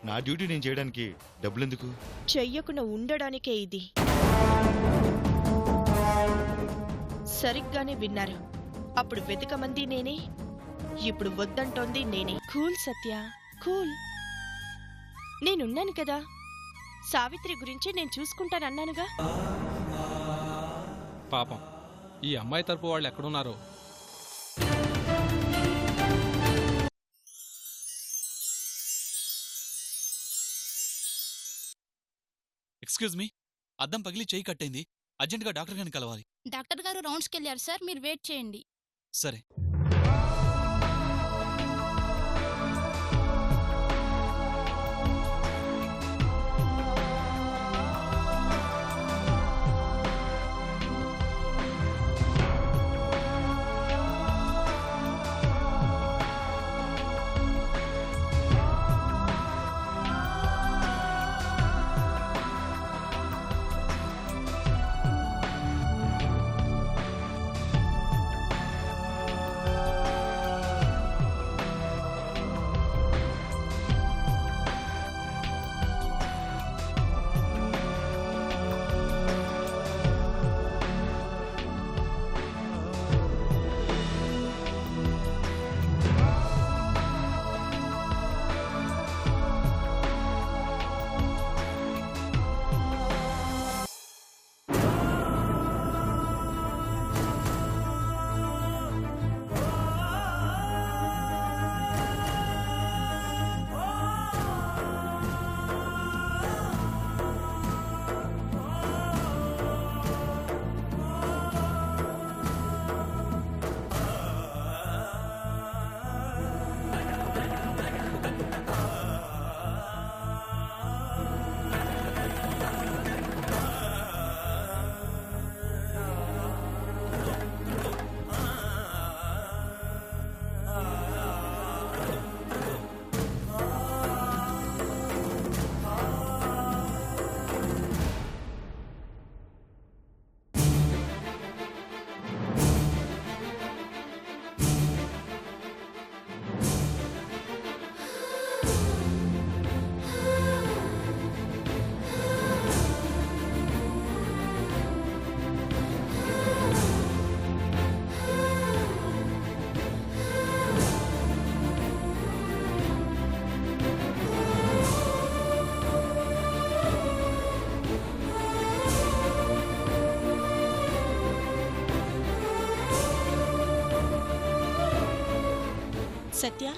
నా డ్యూటీ నేను చేయడానికి డబ్బులెందుకు? చెయ్యకుండా ఉండడానికే ఇది. సరిగ్గానే విన్నారు. అప్పుడు వెతకమంది నేనే, ఇప్పుడు వద్దంటోంది నేనే. కూల్ సత్య, కూల్. నేనున్నాను కదా, సావిత్రి గురించి నేను చూసుకుంటానన్నానుగా. పాపం ఈ అమ్మాయి తరపు వాళ్ళు ఎక్కడున్నారో. ఎక్స్క్యూజ్ మీ, అద్దం పగిలి చేయి కట్టయింది. అర్జెంటుగా డాక్టర్ గారిని కలవాలి. డాక్టర్ గారు రౌండ్స్కి వెళ్ళారు సార్, మీరు వెయిట్ చేయండి. సరే. సత్య,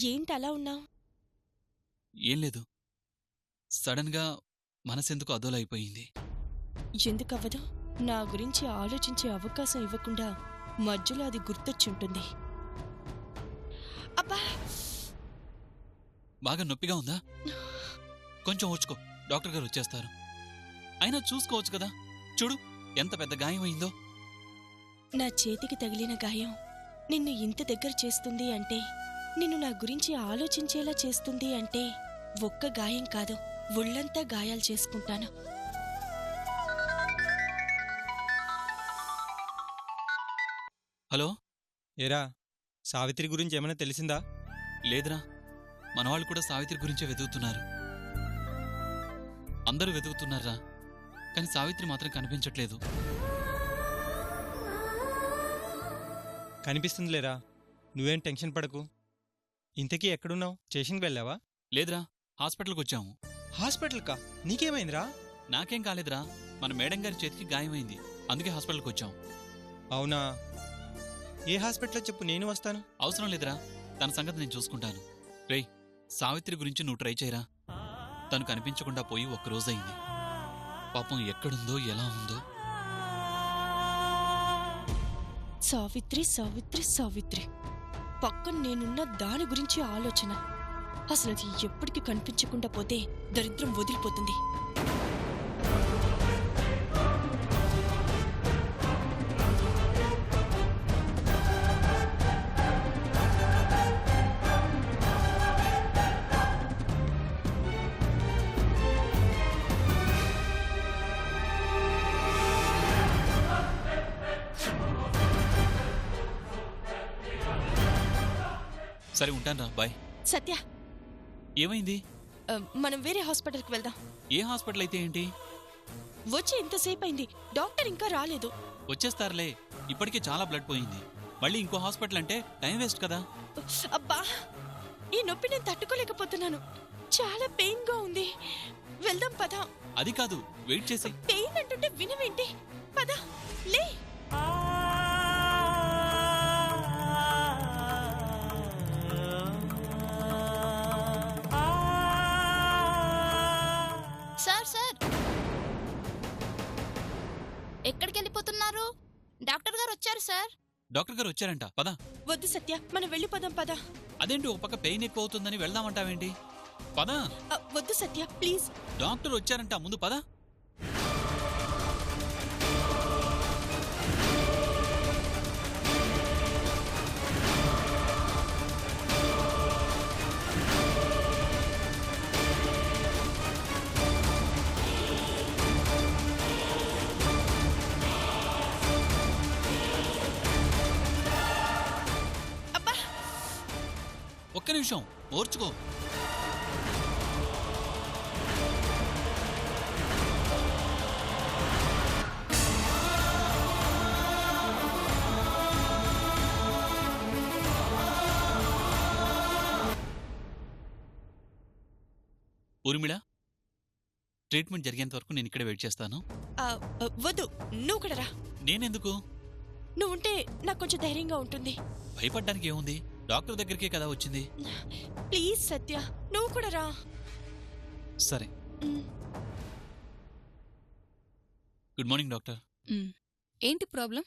ఏంటి అలా ఉన్నావు? ఏం లేదు, సడన్ గా మనసెందుకు అదోలైపోయింది. ఎందుకవ్వదు? నా గురించి ఆలోచించే అవకాశం ఇవ్వకుండా మధ్యలో అది గుర్తొచ్చుంటుంది. అబ్బా, బాగా నొప్పిగా ఉందా? కొంచెం ఓర్చుకో, డాక్టర్ గారు వచ్చేస్తారు. అయినా చూసుకోవచ్చు కదా, చూడు ఎంత పెద్ద గాయం అయిందో. నా చేతికి తగిలిన గాయం నిన్ను ఇంత దగ్గర చేస్తుంది అంటే, నిన్ను నా గురించి ఆలోచించేలా చేస్తుంది అంటే, ఒక్క గాయం కాదు, ఒళ్ళంతా గాయాలు చేసుకుంటాను. హలో. ఏరా, సావిత్రి గురించి ఏమైనా తెలిసిందా? లేదురా, మనవాళ్ళు కూడా సావిత్రి గురించే వెతుకుతున్నారు. అందరూ వెతుకుతున్నారా, కానీ సావిత్రి మాత్రం కనిపించట్లేదు. కనిపిస్తుందిలేరా, నువ్వేం టెన్షన్ పడకు. ఇంతకీ ఎక్కడున్నావు? స్టేషన్కి వెళ్ళావా? లేదురా, హాస్పిటల్కి వచ్చాము. హాస్పిటల్కా? నీకేమైందిరా? నాకేం కాలేదురా, మన మేడం గారి చేతికి గాయమైంది, అందుకే హాస్పిటల్కి వచ్చాం. అవునా? ఏ హాస్పిటల్లో చెప్పు, నేను వస్తాను. అవసరం లేదురా, తన సంగతి నేను చూసుకుంటాను. రేయ్, సావిత్రి గురించి నువ్వు ట్రై చేయరా. తను కనిపించకుండా పోయి ఒక్కరోజయింది. పాపం ఎక్కడుందో ఎలా ఉందో. సావిత్రి, సావిత్రి, సావిత్రి, పక్కన నేనున్న దాని గురించి ఆలోచన. అసలు అది ఎప్పటికీ కనిపించకుండా పోతే దరిద్రం వదిలిపోతుంది. సరే ఉంటాను రా, బాయ్. సత్య, ఏమైంది? మనం వేరే హాస్పిటల్కి వెళ్దాం. ఏ హాస్పిటల్ అయితే ఏంటి? వచ్చి ఇంతసేపు అయింది, డాక్టర్ ఇంకా రాలేదు. వచ్చేస్తారులే, ఇప్పటికే చాలా బ్లడ్ పోయింది. మళ్ళీ ఇంకో హాస్పిటల్ అంటే టైం వేస్ట్ కదా. అబ్బా, ఈ నొప్పి నేను తట్టుకోలేకపోతున్నాను. చాలా పెయిన్ గా ఉంది. వెళ్దాం పద. అది కాదు, వెయిట్ చేసి. పెయిన్ అంటుంటే వినవేంటి? పద, లే. సార్ సార్, ఎక్కడికి వెళ్ళిపోతున్నారు? డాక్టర్ గారు వచ్చారు సార్. డాక్టర్ గారు వచ్చారంట, పద. వద్దు సత్య, మనం వెళ్ళిపోదాం పద. అదేంటి ఒక పక్క పెయిన్ ఎక్కువ అవుతుందని వెళ్దామంటావేంటి? పద. వద్దు సత్య, ప్లీజ్. డాక్టర్ వచ్చారంట, ముందు పద. అబ్బా, ఒక్క నిమిషం ఓర్చుకో. ఊర్మిళ, ట్రీట్మెంట్ జరిగేంత వరకు నేను ఇక్కడే వెయిట్ చేస్తాను. వద్దు, నువ్వు కూడా రా. నేనెందుకు? నువ్వుంటే నాకు కొంచెం ధైర్యంగా ఉంటుంది. భయపడ్డానికి ఏముంది? డాక్టర్ దగ్గరికే కదా వచ్చింది. ప్లీజ్ సత్య, నువ్వు కూడా రా. సరే. Good morning doctor. ఏంటి ప్రాబ్లం?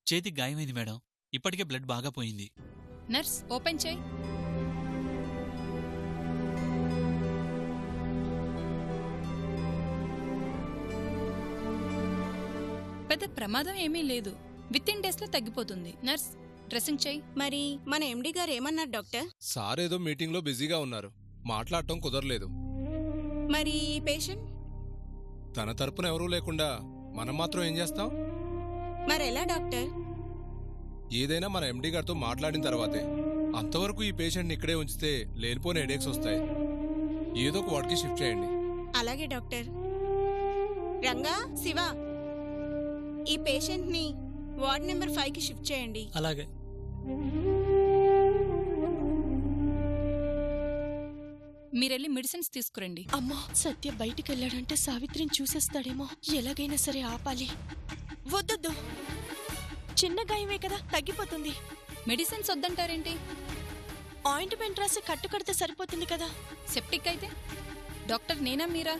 చేతికి గాయమైంది మేడం. ఇప్పటికే బ్లడ్ బాగా పోయింది. నర్స్, ఓపెన్ చేయి. పెద్ద ప్రమాదం ఏమీ లేదు. విత్ ఇన్ డేస్ లో తగ్గిపోతుంది. నర్స్, డ్రెస్సింగ్ చేయి. మరి మన ఎండి గారు ఏమన్నారు డాక్టర్? సార్ ఏదో మీటింగ్లో బిజీగా ఉన్నారు, మాట్లాడటం కుదరలేదు. మరి పేషెంట్? తన తరపున ఎవరూ లేకుండా మనం మాత్రం ఏం చేస్తాం? మరెలా డాక్టర్? ఏదైనా మన ఎండి గారితో మాట్లాడిన తర్వాతే. అంతవరకు ఈ పేషెంట్ని ఇక్కడే ఉంచితే లేనిపోని హెడేక్స్ వస్తాయి. ఏదో ఒక వార్డ్కి షిఫ్ట్ చేయండి. అలాగే డాక్టర్. రంగా, శివ, ఈ పేషెంట్ ని వార్డ్ నెంబర్ 5కి షిఫ్ట్ చేయండి. అలాగే. మీరెళ్ళి మెడిసిన్స్ తీసుకురండి. అమ్మో, సత్య బయటికి వెళ్ళాడంటే సావిత్రిని చూసేస్తాడేమో. ఎలాగైనా సరే ఆపాలి. వద్దొద్దు, చిన్న గాయమే కదా, తగ్గిపోతుంది. మెడిసిన్స్ వద్దంటారేంటి? ఆయింట్మెంట్ రాసి కట్టు కడితే సరిపోతుంది కదా. సెప్టిక్ అయితే? డాక్టర్ నేనా మీరా?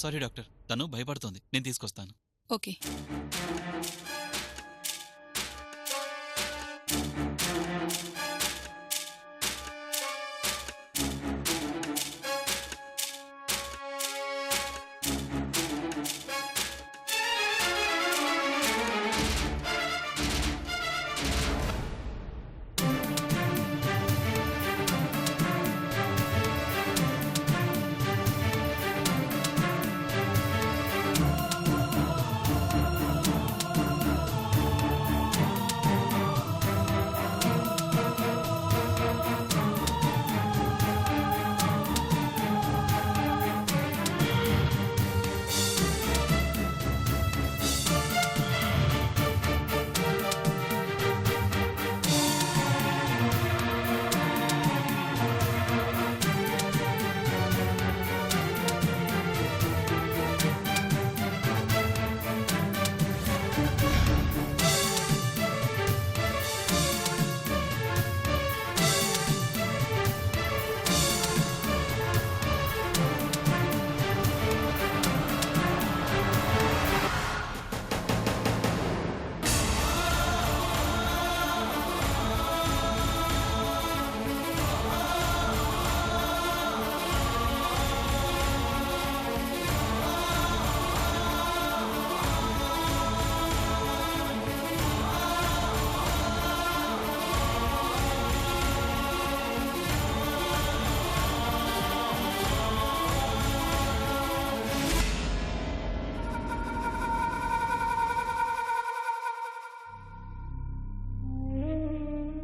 సారీ డాక్టర్, తను భయపడుతోంది, నేను తీసుకొస్తాను. ఓకే.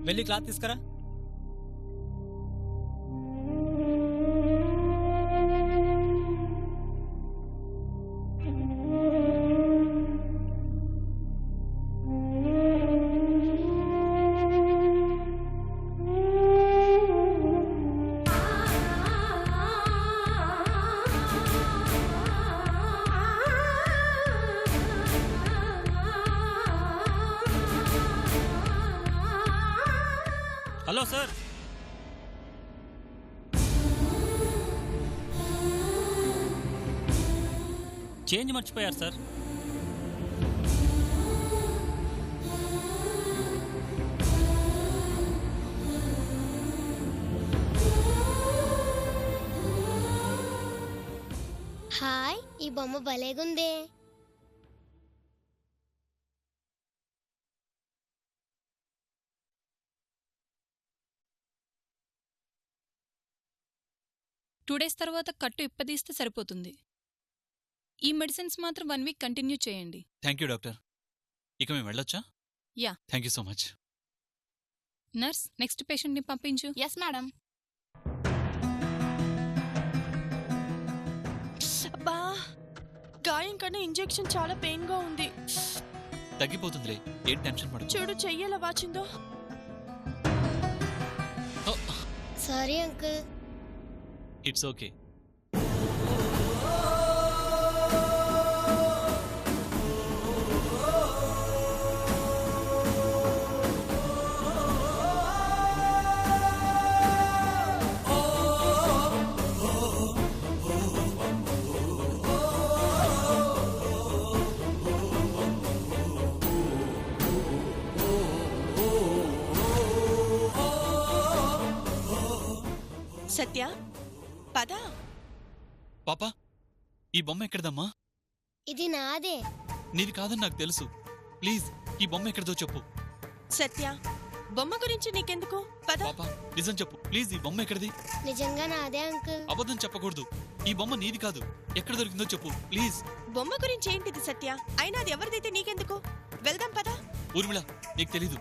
వెళ్ళి క్లాత్ తీసుకురా. చేంజ్ మర్చిపోయారు సార్. హాయ్, ఈ బొమ్మ భలేగుందే. టూ డేస్ తర్వాత కట్టు ఇప్పదీస్తే సరిపోతుంది. ఈ మెడిసిన్స్ మాత్రం 1 వీక్ కంటిన్యూ చేయండి. Thank you doctor. ఇక మేము వెళ్ళొచ్చా? Yeah. Thank you so much. Nurse, next పేషెంట్ని పంపించు. Yes madam. అబ్బా, గాయం కన్నా ఇంజెక్షన్ చాలా పెయిన్ గా ఉంది. తగ్గిపోతుందిలే, ఏం టెన్షన్ పడదు. చూడు, చెయ్యేలా వాచిందో. Sorry uncle. It's okay. Satya, పద. పాపా, ఈ బొమ్మ ఎక్కడదమ్మా? ఇది నాదే. నీది కాదని నాకు తెలుసు. ప్లీజ్, ఈ బొమ్మ ఎక్కడదో చెప్పు. సత్య, బొమ్మ గురించి నీకెందుకు? పద. పాపా, నిజం చెప్పు ప్లీజ్. ఈ బొమ్మ ఎక్కడిది? నిజంగా నాదే అంకుల్. అబద్ధం చెప్పకూడదు. ఈ బొమ్మ నీది కాదు. ఎక్కడ దొరికిందో చెప్పు ప్లీజ్. బొమ్మ గురించి ఏంటిది సత్య? అయినా అది ఎవరిదైతే నీకెందుకు? వెళ్దాం పద. ఊర్మిళ, నీకు తెలీదు.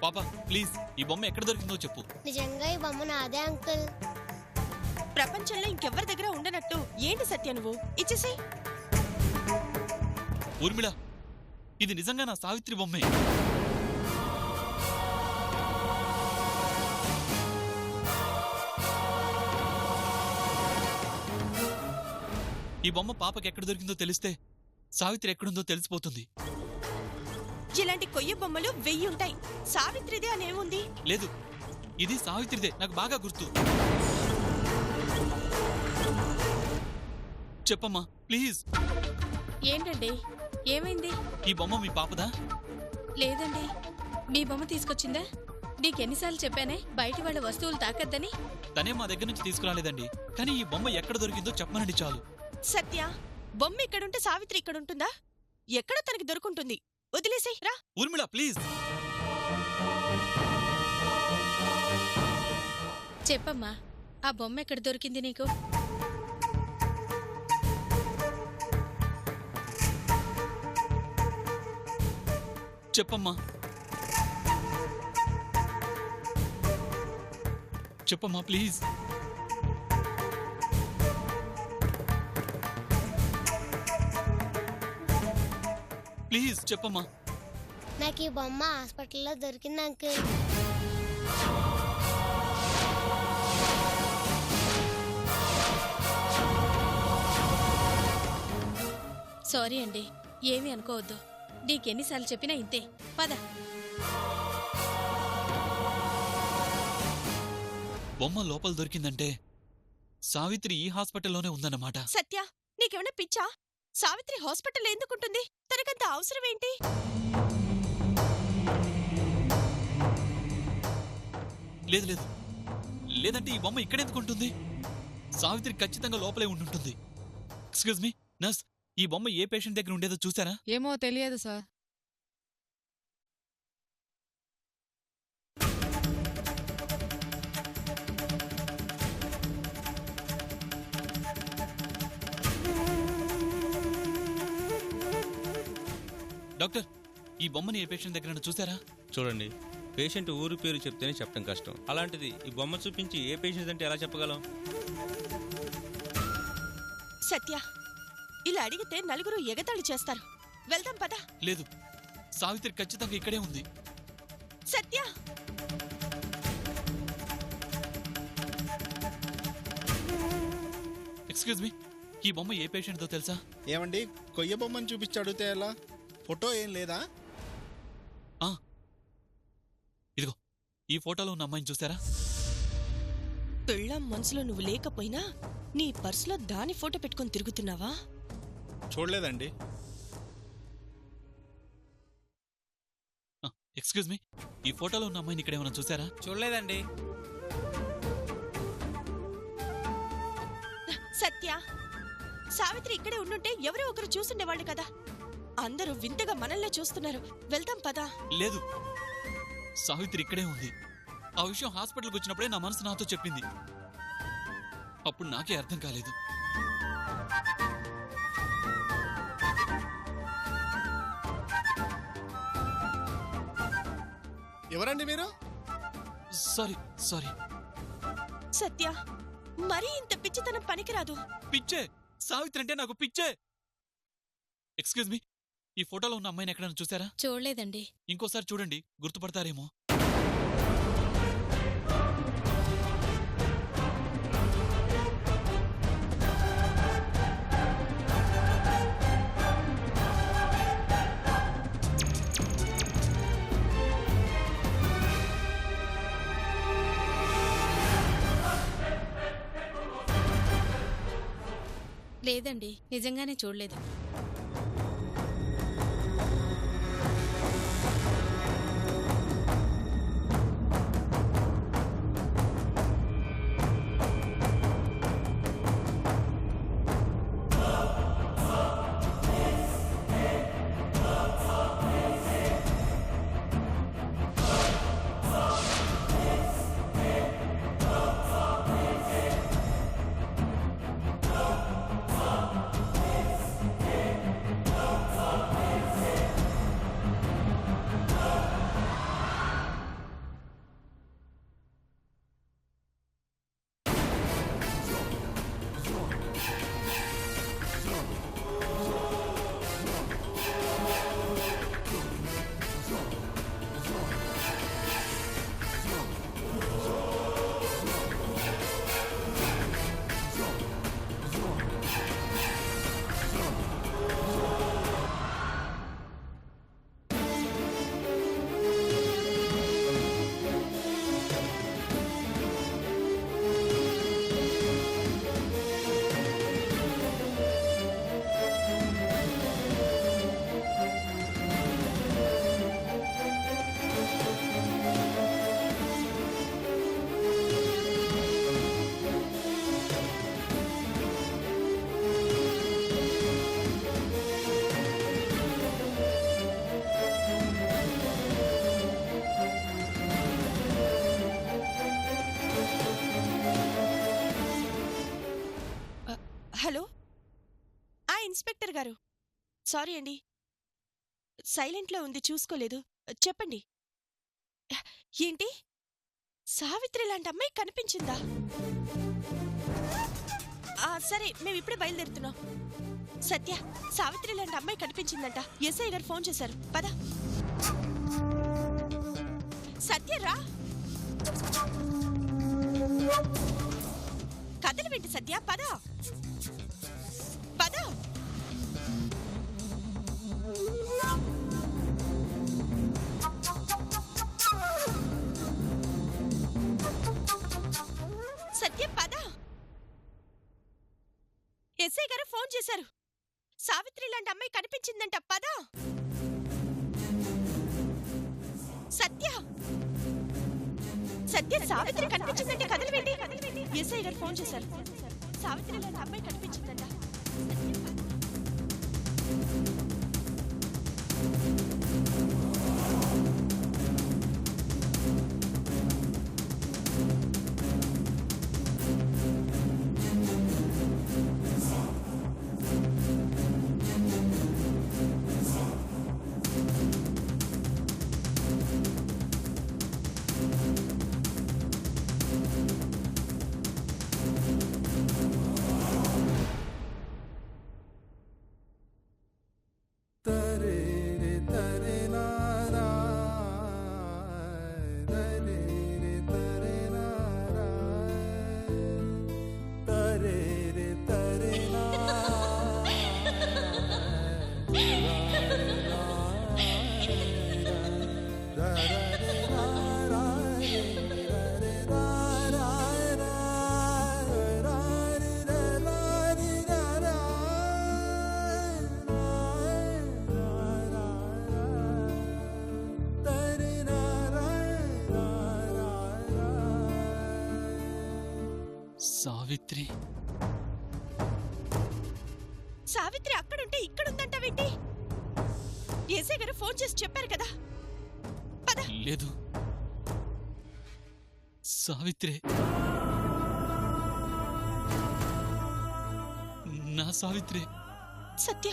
పాపా ప్లీజ్, ఈ బొమ్మ ఎక్కడ దొరికిందో చెప్పు. నిజంగా ఈ బొమ్మ నాదే అంకుల్. ప్రపంచంలో ఇంకెవ్వరి దగ్గర ఉండనట్టు ఏంటి సత్య నువ్వు? ఇచ్చేసి. ఊర్మిళ, ఇది నిజంగా నా సావిత్రి బొమ్మే. ఈ బొమ్మ పాపకి ఎక్కడ దొరికిందో తెలిస్తే సావిత్రి ఎక్కడుందో తెలిసిపోతుంది. ఇలాంటి కొయ్య బొమ్మలు 1000 ఉంటాయి. సావిత్రిదే అనేముంది? లేదు, ఇది సావిత్రిదే, నాకు బాగా గుర్తు. చెప్పమ్మా ప్లీజ్. ఏంటండి, ఏమైంది? ఈ బొమ్మ మీ పాపదా? లేదండి, మీ బొమ్మ తీసుకొచ్చిందా? నీకెన్నిసార్లు చెప్పానే బయటి వాళ్ళ వస్తువులు తాకద్దని? తనే మా దగ్గర నుంచి తీసుకురాలేదండి, కానీ ఈ బొమ్మ ఎక్కడ దొరికిందో చెప్పమనండి చాలు. సత్య, బొమ్మ ఇక్కడుంటే సావిత్రి ఇక్కడ ఉంటుందా? ఎక్కడ తనకి దొరుకుంటుంది? వదిలేసి రా. ఊర్మిళ ప్లీజ్. చెప్పమ్మా, ఆ బొమ్మ ఎక్కడ దొరికింది నీకు? చెప్పమ్మా. చెప్పమ్మా ప్లీజ్. ప్లీజ్ చెప్పమ్మా. నాకు ఈ బొమ్మ హాస్పిటల్లో దొరికింది అంకుల్. సారీ అండి, ఏమీ అనుకోవద్దు. నీకెన్నిసార్లు చెప్పినా ఇంతే. పద. బొమ్మ లోపల దొరికిందంటే సావిత్రి ఈ హాస్పిటల్లోనే ఉందన్నమాట. సత్య, నీకేమైనా పిచ్చా? సావిత్రి హాస్పిటల్ ఎందుకుంటుంది? తనకంత అవసరం ఏంటి? లేదు లేదు, లేదంటే ఈ బొమ్మ ఇక్కడెందుకుంటుంది? సావిత్రి ఖచ్చితంగా లోపలే ఉండుంటుంది. ఎక్స్క్యూజ్ మీ నర్స్, ఈ బొమ్మ ఏ పేషెంట్ దగ్గర ఉండేదో చూసారా? ఏమో తెలియదు సార్. డాక్టర్, ఈ బొమ్మని ఏ పేషెంట్ దగ్గర చూసారా? చూడండి, పేషెంట్ ఊరు పేరు చెప్తేనే చెప్పడం కష్టం. అలాంటిది ఈ బొమ్మ చూపించి ఏ పేషెంట్ అంటే ఎలా చెప్పగలం? సత్య, ఇలా అడిగితే నలుగురు ఎగతాళి చేస్తారు. వెళ్దాం పద. లేదు, సావిత్రి ఖచ్చితంగా ఇక్కడే ఉంది. సత్య, ఎక్స్క్యూజ్ మీ, ఈ బొమ్మ ఏ పేషెంట్తో తెలుసా? ఏమండి, కొయ్య బొమ్మని చూపించి అడిగితే ఎలా? ఫోటో ఏం లేదా? ఇదిగో, ఈ ఫోటోలో ఉన్న అమ్మాయిని చూసారా? పెళ్ళాం మనసులో నువ్వు లేకపోయినా నీ పర్సులో దాని ఫోటో పెట్టుకొని తిరుగుతున్నావా? చూడలేదండి. ఎక్స్క్యూజ్ మీ, ఈ ఫోటోలో ఉన్న అమ్మాయిని ఇక్కడ ఏమైనా చూసారా? చూడలేదండి. సత్య, సావిత్రి ఇక్కడే ఉండుంటే ఎవరో ఒకరు చూసుండేవాళ్ళు కదా. అందరూ వింతగా మనల్నే చూస్తున్నారు. వెళ్దాం పదా. లేదు, సావిత్రి ఇక్కడే ఉంది. ఆ విషయం హాస్పిటల్కి వచ్చినప్పుడే నా మనసు నాతో చెప్పింది. అప్పుడు నాకే అర్థం కాలేదు. ఎవరండి మీరు? Sorry sorry. సత్య, మరీ ఇంత పిచ్చితనం పనికిరాదు. పిచ్చే, సావిత్రి అంటే నాకు పిచ్చే. ఎక్స్క్యూజ్ మీ, ఈ ఫోటోలో ఉన్న అమ్మాయిని ఎక్కడైనా చూసారా? చూడలేదండి. ఇంకోసారి చూడండి, గుర్తుపడతారేమో. లేదండి, నిజంగానే చూడలేదు. హలో, ఇన్స్పెక్టర్ గారు, సారీ అండి, సైలెంట్లో ఉంది, చూసుకోలేదు. చెప్పండి. ఏంటి, సావిత్రి లాంటి అమ్మాయి కనిపించిందా? సరే, మేము ఇప్పుడే బయలుదేరుతున్నాం. సత్య, సావిత్రి లాంటి అమ్మాయి కనిపించిందంట. ఎస్ఐ గారు ఫోన్ చేశారు. పద. సత్య రా. కథలు వింటి సత్య, పద పద. సత్య, పద. ఎస్ఐ గారు ఫోన్ చేశారు. సావిత్రి లాంటి అమ్మాయి కనిపించిందంట. పద. సత్య, సత్య, సావిత్రి కనిపించిందంటే కథలు వింటి. ఎస్ఐ గారు ఫోన్ చేశారు. సావిత్రి లాంటి అమ్మాయి కనిపించిందంట. తరే తరే నా సావిత్రి సావిత్రి అక్కడుంటే ఇక్కడుందంటావేంటి? ఏసే గారు ఫోన్ చేసి చెప్పారు కదా. పద. లేదు, సావిత్రి, నా సావిత్రి. సత్య,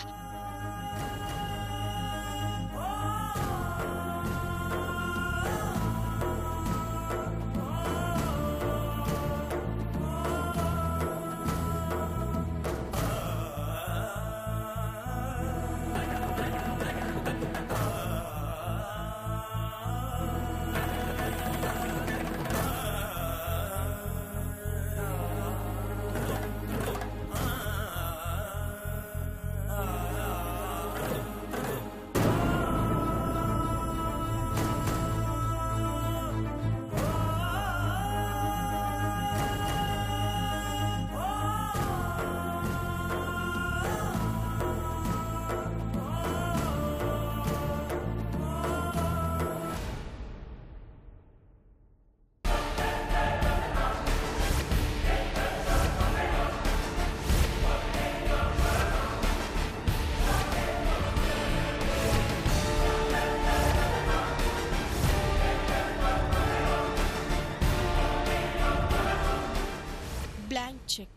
బ్లాంక్ చెక్.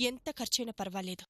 ఎంత ఖర్చైనా పర్వాలేదు,